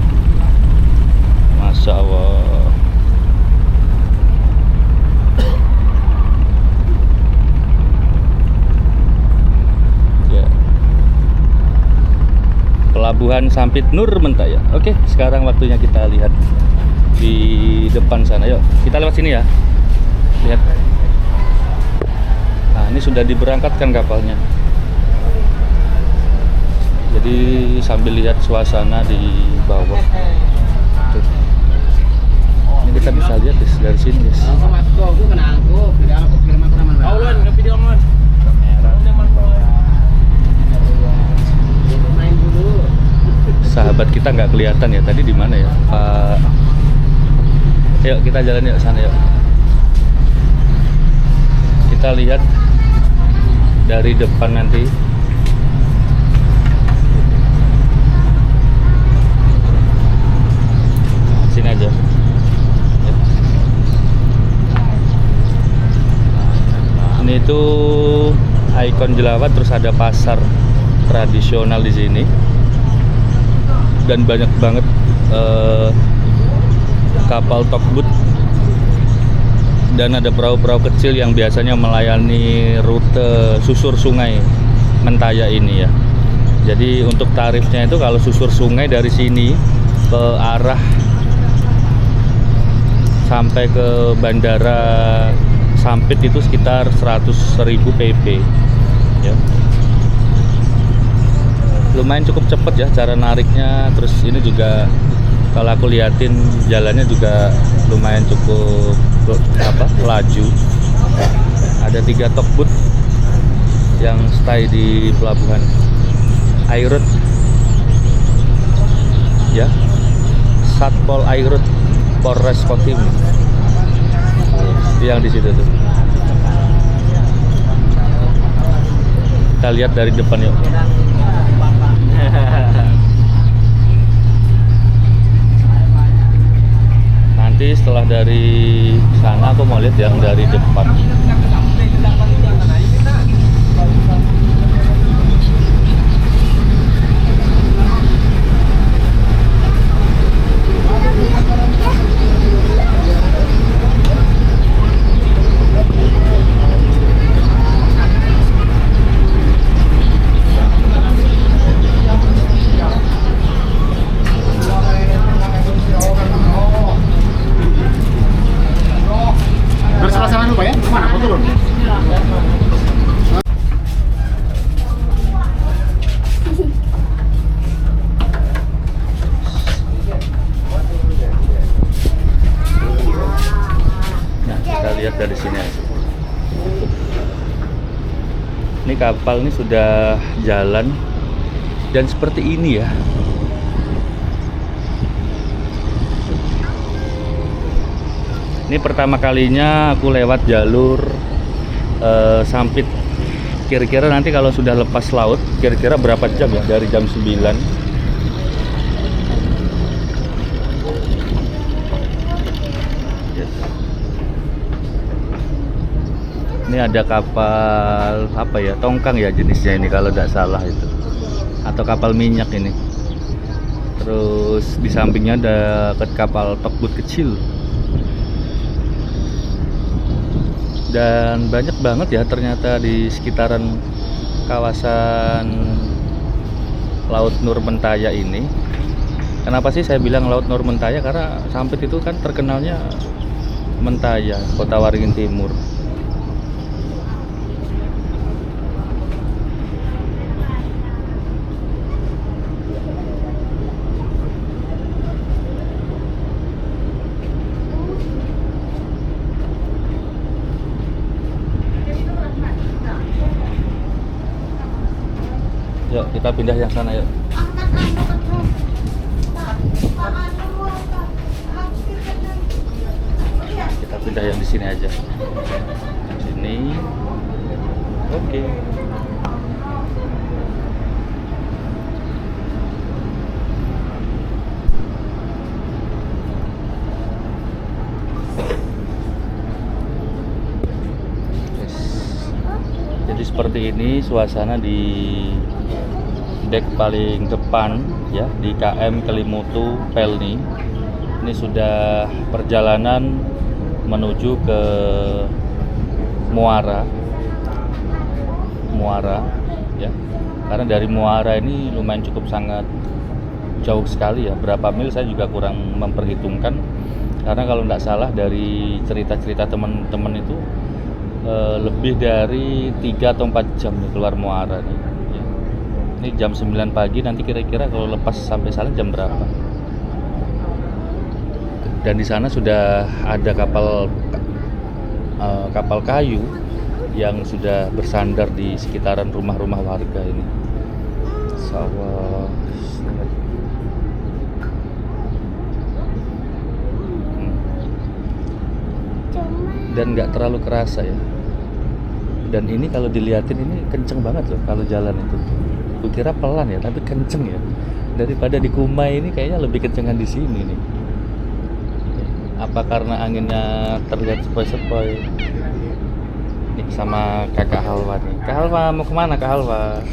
Masya Allah. Ya. Pelabuhan Sampit Nur Mentaya. Oke, sekarang waktunya kita lihat di depan sana. Yuk kita lewat sini ya, lihat. Nah ini sudah diberangkatkan kapalnya, jadi sambil lihat suasana di bawah. Tuh. Ini kita bisa lihat dari sini guys. Sahabat kita nggak kelihatan ya tadi, di mana ya Pak? Yuk kita jalan yuk sana yuk. Kita lihat dari depan nanti. Sini aja. Yuk. Ini tuh ikon Jelawat, terus ada pasar tradisional di sini. Dan banyak banget kapal tugboat, dan ada perahu-perahu kecil yang biasanya melayani rute susur sungai Mentaya ini ya. Jadi untuk tarifnya itu kalau susur sungai dari sini ke arah sampai ke Bandara Sampit itu sekitar 100.000 PP ya. Lumayan cukup cepet ya cara nariknya. Terus ini juga kalau aku liatin jalannya juga lumayan cukup laju. Ada 3 tugboat yang stay di pelabuhan Airut ya, Satpol Airut Polres Kotim yang di situ tuh. Kita lihat dari depan yuk. Nanti setelah dari sana aku mau lihat yang dari depan. Lihat dari sini aja. Ini kapal ini sudah jalan dan seperti ini ya. Ini pertama kalinya aku lewat jalur Sampit. Kira-kira nanti kalau sudah lepas laut, kira-kira berapa jam ya? Dari jam 9. Ini ada kapal apa ya, tongkang ya jenisnya ini kalau tidak salah itu, atau kapal minyak ini. Terus di sampingnya ada kapal tugboat kecil. Dan banyak banget ya ternyata di sekitaran kawasan Laut Nurmentaya ini. Kenapa sih saya bilang Laut Nurmentaya? Karena Sampit itu kan terkenalnya Mentaya, Kota Waringin Timur. Yuk kita pindah yang sana yuk. Kita pindah yang di sini aja. Sini. Oke. Yes. Jadi seperti ini suasana di dek paling depan ya, di KM Kelimutu Pelni. Ini sudah perjalanan menuju ke Muara ya. Karena dari Muara ini lumayan cukup sangat jauh sekali ya. Berapa mil saya juga kurang memperhitungkan. Karena kalau tidak salah dari cerita-cerita teman-teman itu lebih dari 3 atau 4 jam nih keluar Muara nih. Ini jam 9 pagi, nanti kira-kira kalau lepas sampai sana jam berapa. Dan di sana sudah ada kapal kayu yang sudah bersandar di sekitaran rumah-rumah warga ini. Sawah. Dan nggak terlalu kerasa ya. Dan ini kalau dilihatin ini kenceng banget loh kalau jalan itu. Kukira pelan ya, tapi kenceng ya. Daripada di Kumai ini kayaknya lebih kencengan di sini nih. Apa karena anginnya terlihat sepoi-sepoi? Nih sama kakak Halwa nih. Kak Halwa mau kemana Kak Halwa?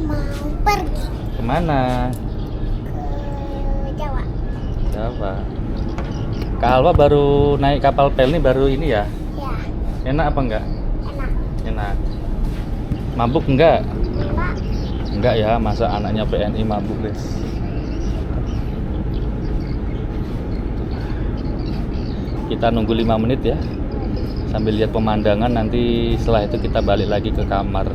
Mau pergi Kemana? ke Jawa. Jawa. Kak Halwa baru naik kapal pel nih, baru ini ya? Ya, Enak apa enggak? enak. Enak. Mabuk enggak? Enggak. Enggak ya, masa anaknya PNI mabuk guys. Kita nunggu 5 menit ya, sambil lihat pemandangan. Nanti setelah itu kita balik lagi ke kamar.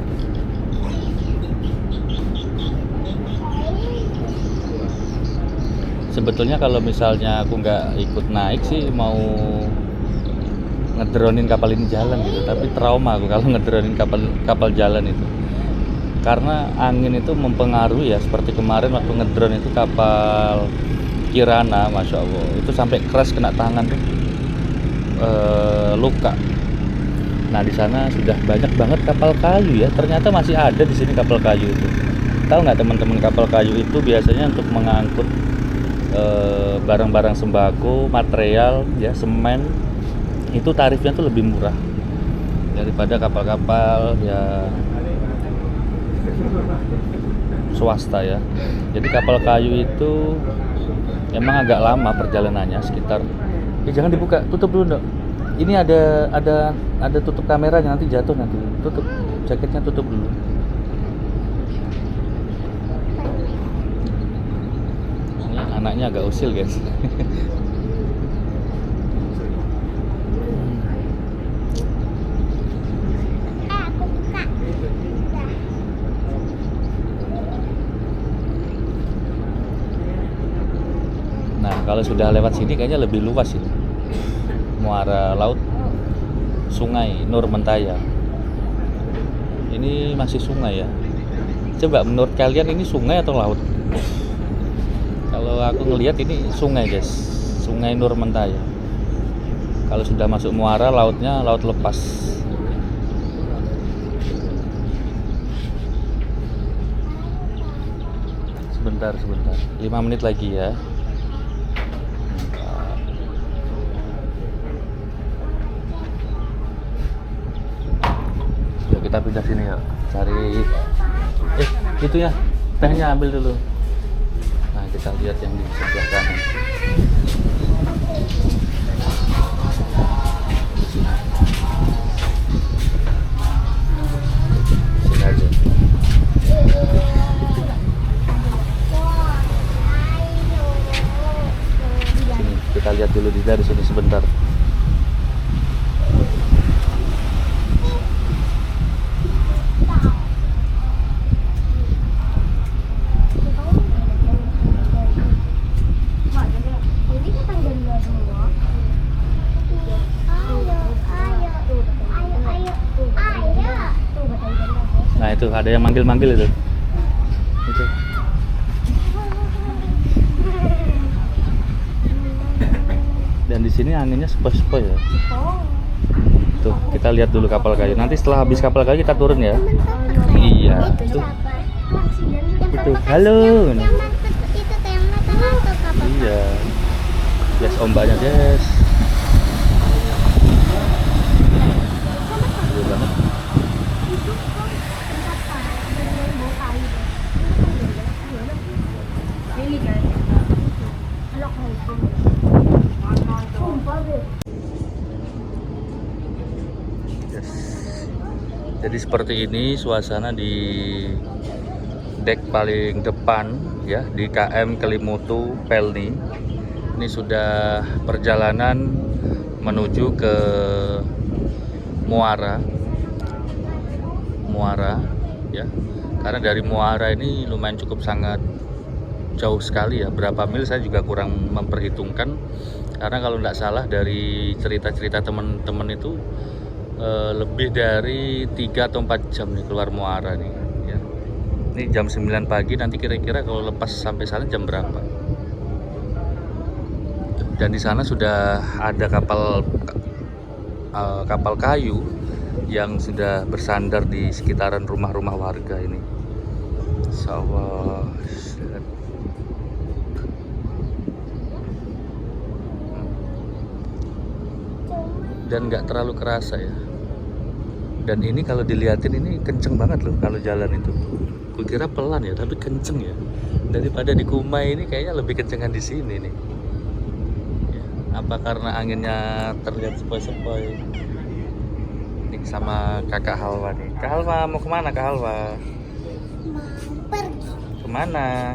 Sebetulnya kalau misalnya aku nggak ikut naik sih mau ngedronin kapal ini jalan gitu, tapi trauma aku kalau ngedronin kapal jalan itu. Karena angin itu mempengaruhi ya, seperti kemarin waktu ngedrone itu kapal Kirana, Masya Allah, itu sampai keras kena tangan tuh, luka. Nah di sana sudah banyak banget kapal kayu ya, ternyata masih ada di sini kapal kayu itu. Tahu nggak teman-teman, kapal kayu itu biasanya untuk mengangkut barang-barang sembako, material ya, semen, itu tarifnya tuh lebih murah daripada kapal-kapal ya swasta ya. Jadi kapal kayu itu emang agak lama perjalanannya, sekitar jangan dibuka, tutup dulu dong. Ini ada tutup kameranya, nanti jatuh, nanti tutup jaketnya, tutup dulu. Ini anaknya agak usil guys. Aku buka. Udah. Nah kalau sudah lewat sini kayaknya lebih luas ini, muara laut Sungai Nurmentaya. Ini masih sungai ya. Coba menurut kalian ini sungai atau laut? Kalau aku ngelihat ini sungai guys, Sungai Nurmentaya. Kalau sudah masuk muara, lautnya laut lepas. Sebentar 5 menit lagi ya. Yuk kita pindah sini ya, cari itu ya, tehnya ambil dulu. Nah kita lihat yang di sebelah kanan. Sini aja. Sini kita lihat dulu dari sini sebentar. Nah itu ada yang manggil-manggil itu. Itu. Dan di sini anginnya sepoi-sepoi ya. Tuh kita lihat dulu kapal kayu. Nanti setelah habis kapal kayu kita turun ya. Iya. Tuh. Itu. Halo. Iya. Yes ombaknya guys. Gede banget. Yes. Jadi seperti ini suasana di dek paling depan ya di KM Kelimutu Pelni. Ini sudah perjalanan menuju ke Muara ya. Karena dari Muara ini lumayan cukup sangat jauh sekali ya. Berapa mil saya juga kurang memperhitungkan. Karena kalau tidak salah dari cerita-cerita teman-teman itu lebih dari 3 atau 4 jam nih keluar Muara nih ya. Ini jam 9 pagi, nanti kira-kira kalau lepas sampai sana jam berapa. Dan di sana sudah ada kapal kayu yang sudah bersandar di sekitaran rumah-rumah warga ini. Sawah. Dan nggak terlalu kerasa ya. Dan ini kalau dilihatin ini kenceng banget loh kalau jalan itu. Kukira pelan ya, tapi kenceng ya. Daripada di Kumai ini kayaknya lebih kencengan di sini nih. Ya, apa karena anginnya terlihat sepoi-sepoi? Nih sama kakak Halwa nih. Kak Halwa mau kemana Kak Halwa? Mau pergi Kemana?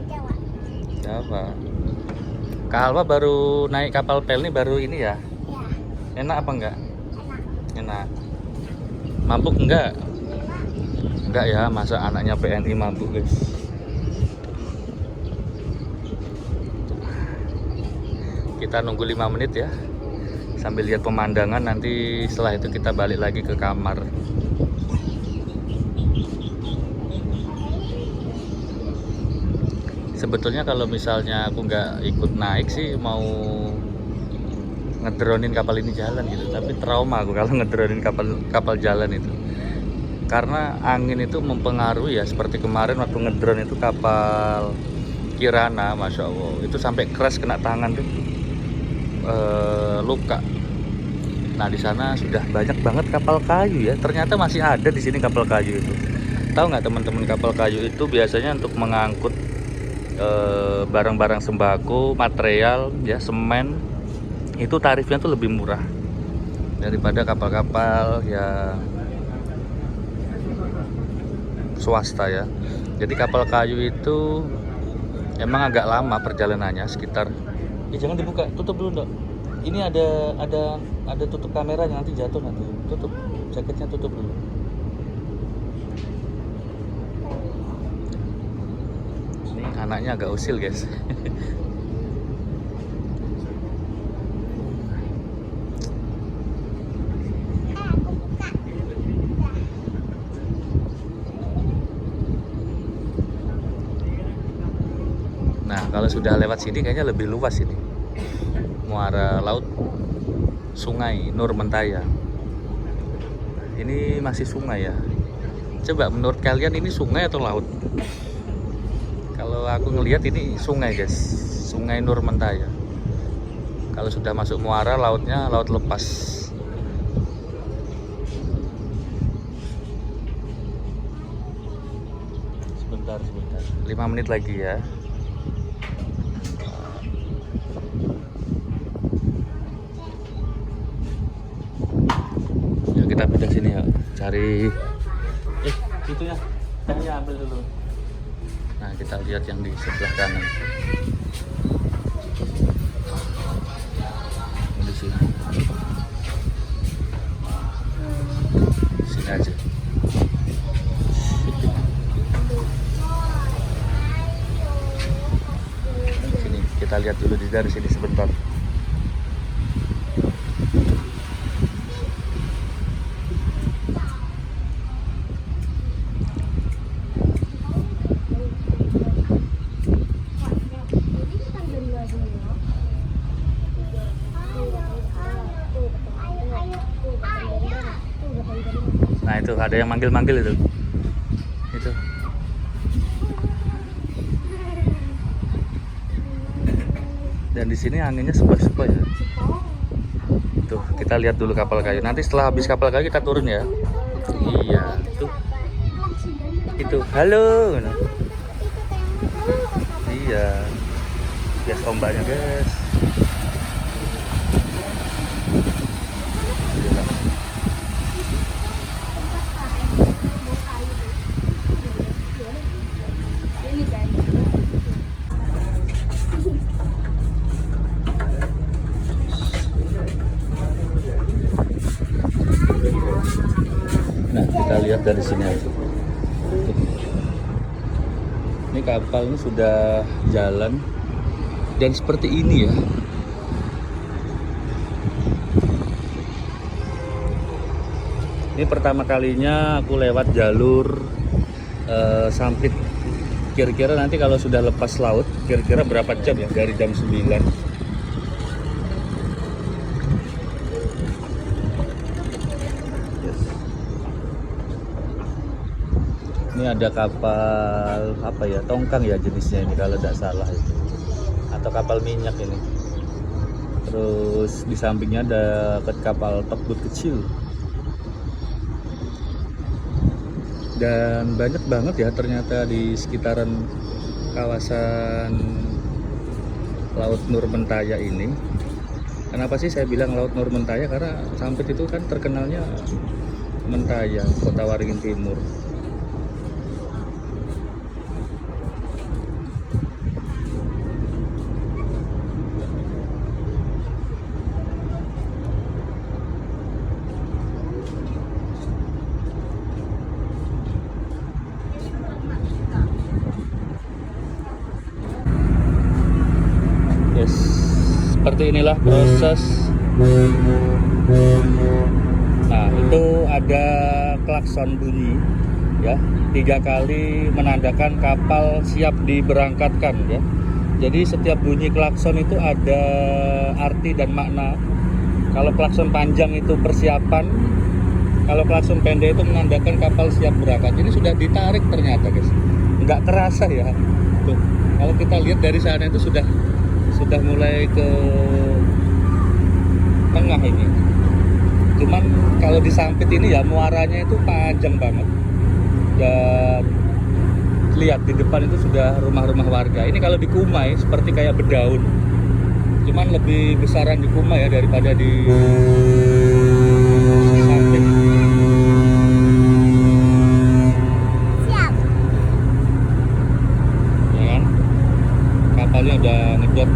Jawa. Jawa. Kak Halwa baru naik kapal Pelni baru ini ya? Ya, Enak apa enggak? enak. Enak. Mabuk enggak? Enggak ya, masa anaknya PNI mabuk guys. Kita nunggu 5 menit ya, sambil lihat pemandangan. Nanti setelah itu kita balik lagi ke kamar. Sebetulnya kalau misalnya aku nggak ikut naik sih mau ngedronin kapal ini jalan gitu, tapi trauma aku kalau ngedronin kapal jalan itu, karena angin itu mempengaruhi ya. Seperti kemarin waktu ngedrone itu kapal Kirana, masya Allah itu sampai crash kena tangan tuh, luka. Nah di sana sudah banyak banget kapal kayu ya. Ternyata masih ada di sini kapal kayu itu. Tahu nggak teman-teman, kapal kayu itu biasanya untuk mengangkut barang-barang sembako, material ya, semen, itu tarifnya tuh lebih murah daripada kapal-kapal yang swasta ya. Jadi kapal kayu itu emang agak lama perjalanannya, sekitar jangan dibuka, tutup dulu dok. Ini ada tutup kameranya, nanti jatuh, nanti tutup jaketnya, tutup dulu. Ini anaknya agak usil guys. Nah kalau sudah lewat sini kayaknya lebih luas ini, muara laut Sungai Nur Mentaya. Ini masih sungai ya. Coba menurut kalian ini sungai atau laut? Kalau aku ngelihat ini sungai guys, Sungai Nur Mentaya. Kalau sudah masuk muara, lautnya laut lepas. sebentar. 5 menit lagi ya. Ya kita pindah sini ya, cari itu ya. Saya ambil dulu. Nah, kita lihat yang di sebelah kanan. Di sini. Sini aja. Sini, kita lihat dulu dari sini sebentar. Nah itu ada yang manggil-manggil itu. Dan di sini anginnya sepoi-sepoi ya. Tuh kita lihat dulu kapal kayu. Nanti setelah habis kapal kayu kita turun ya. Iya tuh. Itu halo. Iya. Guys ombaknya guys. Nah kita lihat dari sini aja. Ini kapal ini sudah jalan dan seperti ini ya. Ini pertama kalinya aku lewat jalur Sampit. Kira-kira nanti kalau sudah lepas laut, kira-kira berapa jam ya dari jam 9? Ini ada kapal apa ya, tongkang ya jenisnya ini kalau tidak salah itu, atau kapal minyak ini. Terus di sampingnya ada kapal tugboat kecil. Dan banyak banget ya ternyata di sekitaran kawasan Laut Nurmentaya ini. Kenapa sih saya bilang Laut Nurmentaya? Karena Sampit itu kan terkenalnya Mentaya, Kota Waringin Timur. Seperti inilah proses. Nah itu ada klakson bunyi ya, 3 kali menandakan kapal siap diberangkatkan ya. Jadi setiap bunyi klakson itu ada arti dan makna. Kalau klakson panjang itu persiapan, kalau klakson pendek itu menandakan kapal siap berangkat. Ini sudah ditarik ternyata guys, nggak terasa ya. Tuh, kalau kita lihat dari sana itu sudah mulai ke tengah ini. Cuman kalau di Sampit ini ya muaranya itu panjang banget. Dan lihat di depan itu sudah rumah-rumah warga. Ini kalau di Kumai seperti kayak Bedaun. Cuman lebih besaran di Kumai ya daripada di Sampit. Siap. Ya kan? Kapalnya udah ngedot.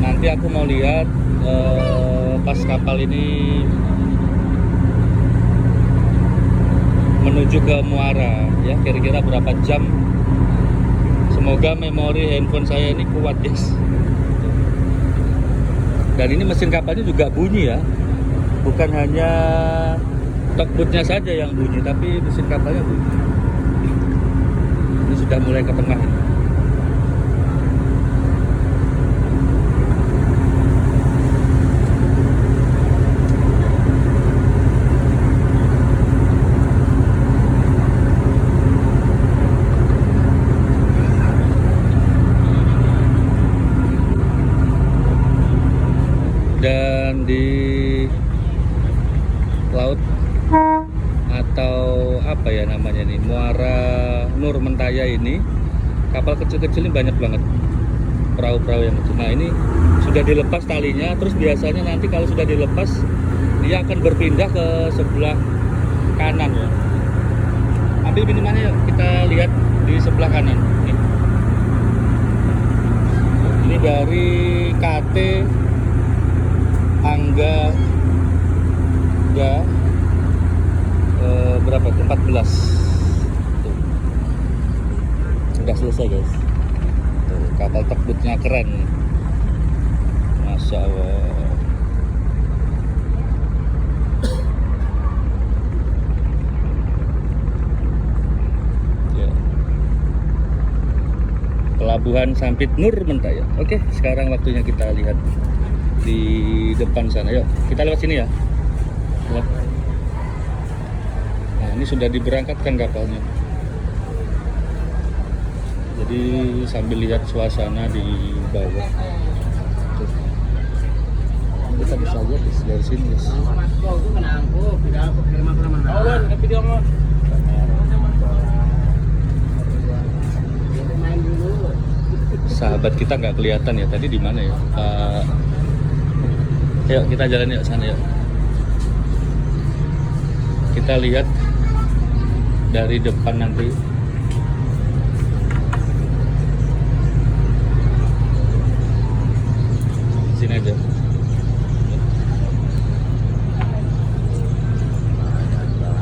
Nanti aku mau lihat pas kapal ini menuju ke muara ya, kira-kira berapa jam. Semoga memori handphone saya ini kuat guys. Dan ini mesin kapalnya juga bunyi ya, bukan hanya tugboatnya saja yang bunyi, tapi mesin kapalnya bunyi. Ini sudah mulai ke tengah ini. Dan di laut atau apa ya namanya nih, Muara Nur Mentaya ini, kapal kecil-kecil ini banyak banget, perahu-perahu yang kecil. Nah ini sudah dilepas talinya, terus biasanya nanti kalau sudah dilepas dia akan berpindah ke sebelah kanan ya. Ambil minumannya yuk, kita lihat di sebelah kanan nih. Ini dari KT Angga berapa tuh? 14 tuh. Sudah selesai guys tuh, kapal tokbutnya keren, Masya Allah. Ya. Pelabuhan Sampit Nur Mentaya. Oke, sekarang waktunya kita lihat di depan sana. Yuk kita lewat sini ya. Nah ini sudah diberangkatkan kapalnya, jadi sambil lihat suasana di bawah tuh. Kita bisa lihat dari sini guys. Sahabat kita nggak kelihatan ya tadi, di mana ya? Yuk kita jalan yuk sana yuk. Kita lihat dari depan nanti. Sini aja.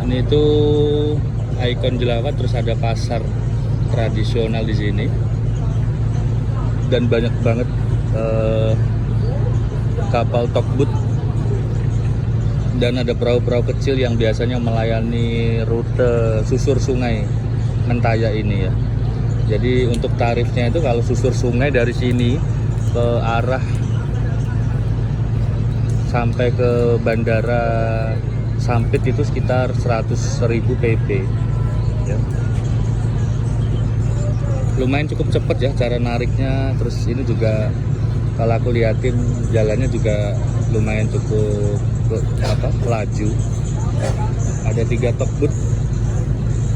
Ini itu ikon Jelawat, terus ada pasar tradisional di sini. Dan banyak banget kapal tokbut, dan ada perahu-perahu kecil yang biasanya melayani rute susur sungai Mentaya ini ya. Jadi untuk tarifnya itu kalau susur sungai dari sini ke arah sampai ke bandara Sampit itu sekitar 100.000 PP ya. Lumayan cukup cepet ya cara nariknya. Terus ini juga kalau aku liatin jalannya juga lumayan cukup laju. Ada 3 tokbut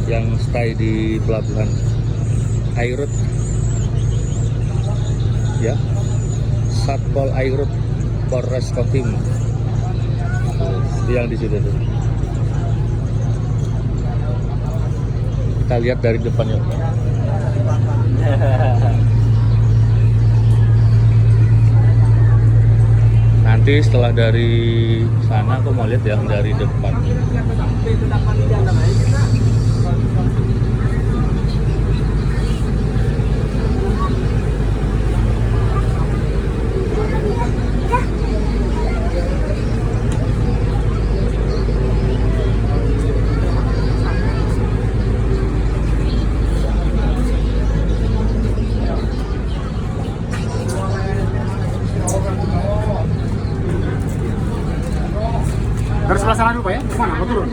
yang stay di pelabuhan Airut ya, Satpol Airut Polres Kotim yang di situ tuh. Kita lihat dari depan ya. Nanti setelah dari sana aku mau lihat yang dari depan. Dari sebelah sana dulu Pak ya? Kemana? Mau turun?